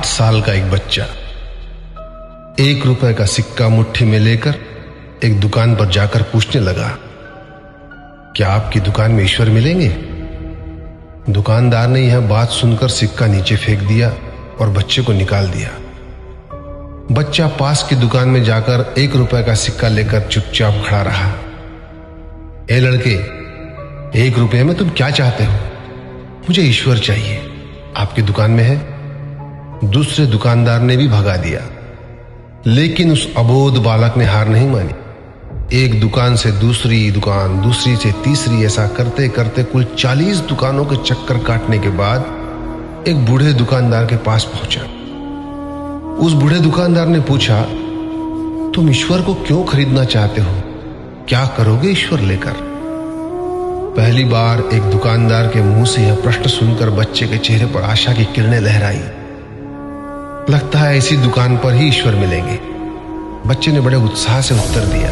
8 साल का एक बच्चा 1 रुपए का सिक्का मुट्ठी में लेकर एक दुकान पर जाकर पूछने लगा, क्या आपकी दुकान में ईश्वर मिलेंगे? दुकानदार ने यह बात सुनकर सिक्का नीचे फेंक दिया और बच्चे को निकाल दिया। बच्चा पास की दुकान में जाकर 1 रुपए का सिक्का लेकर चुपचाप खड़ा रहा। ए लड़के, 1 रुपए में तुम क्या चाहते हो? मुझे ईश्वर चाहिए, आपकी दुकान में है? दूसरे दुकानदार ने भी भगा दिया, लेकिन उस अबोध बालक ने हार नहीं मानी। एक दुकान से दूसरी दुकान, दूसरी से तीसरी, ऐसा करते करते कुल 40 दुकानों के चक्कर काटने के बाद एक बूढ़े दुकानदार के पास पहुंचा। उस बूढ़े दुकानदार ने पूछा, तुम ईश्वर को क्यों खरीदना चाहते हो? क्या करोगे ईश्वर लेकर? पहली बार एक दुकानदार के मुंह से यह प्रश्न सुनकर बच्चे के चेहरे पर आशा की किरणें लहराई। लगता है इसी दुकान पर ही ईश्वर मिलेंगे। बच्चे ने बड़े उत्साह से उत्तर दिया,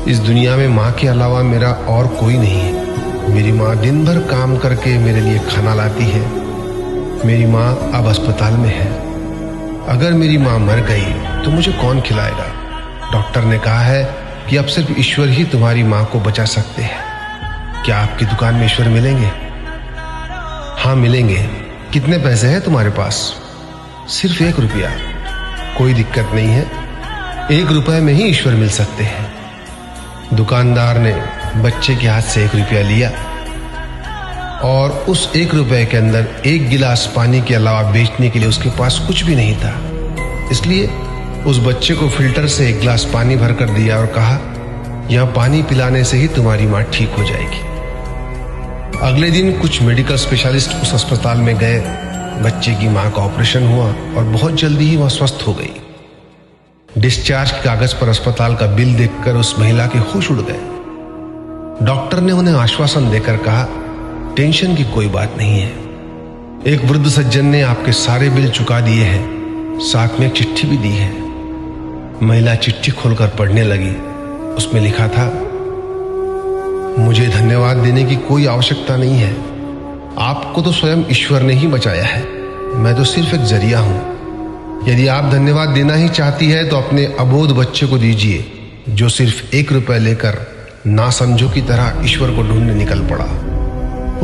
इस दुनिया में माँ के अलावा मेरा और कोई नहीं है। मेरी माँ दिन भर काम करके मेरे लिए खाना लाती है। मेरी माँ अब अस्पताल में है। अगर मेरी माँ मर गई तो मुझे कौन खिलाएगा? डॉक्टर ने कहा है कि अब सिर्फ ईश्वर ही तुम्हारी माँ को बचा सकते हैं। क्या आपकी दुकान में ईश्वर मिलेंगे? हाँ मिलेंगे। कितने पैसे हैं तुम्हारे पास? सिर्फ 1 रुपया। कोई दिक्कत नहीं है, 1 रुपए में ही ईश्वर मिल सकते हैं। दुकानदार ने बच्चे के हाथ से 1 रुपया लिया और उस 1 रुपए के अंदर 1 गिलास पानी के अलावा बेचने के लिए उसके पास कुछ भी नहीं था। इसलिए उस बच्चे को फिल्टर से 1 गिलास पानी भरकर दिया और कहा, यह पानी पिलाने से ही तुम्हारी माँ ठीक हो जाएगी। अगले दिन कुछ मेडिकल स्पेशलिस्ट उस अस्पताल में गए। बच्चे की माँ का ऑपरेशन हुआ और बहुत जल्दी ही वह स्वस्थ हो गई। डिस्चार्ज के कागज पर अस्पताल का बिल देखकर उस महिला के होश उड़ गए। डॉक्टर ने उन्हें आश्वासन देकर कहा, टेंशन की कोई बात नहीं है। एक वृद्ध सज्जन ने आपके सारे बिल चुका दिए हैं, साथ में एक चिट्ठी भी दी है। महिला चिट्ठी खोलकर पढ़ने लगी। उसमें लिखा था, मुझे धन्यवाद देने की कोई आवश्यकता नहीं है। आपको तो स्वयं ईश्वर ने ही बचाया है। मैं तो सिर्फ एक जरिया हूं। यदि आप धन्यवाद देना ही चाहती है तो अपने अबोध बच्चे को दीजिए, जो सिर्फ 1 रुपए लेकर नासमझों की तरह ईश्वर को ढूंढने निकल पड़ा।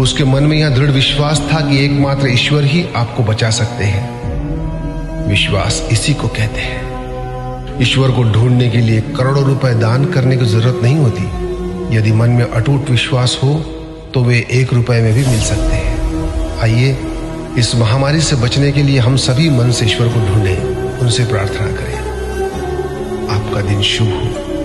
उसके मन में यह दृढ़ विश्वास था कि एकमात्र ईश्वर ही आपको बचा सकते हैं। विश्वास इसी को कहते हैं। ईश्वर को ढूंढने के लिए करोड़ों रुपए दान करने की जरूरत नहीं होती। यदि मन में अटूट विश्वास हो तो वे 1 रुपए में भी मिल सकते हैं। आइए इस महामारी से बचने के लिए हम सभी मन से ईश्वर को ढूंढें, उनसे प्रार्थना करें। आपका दिन शुभ हो।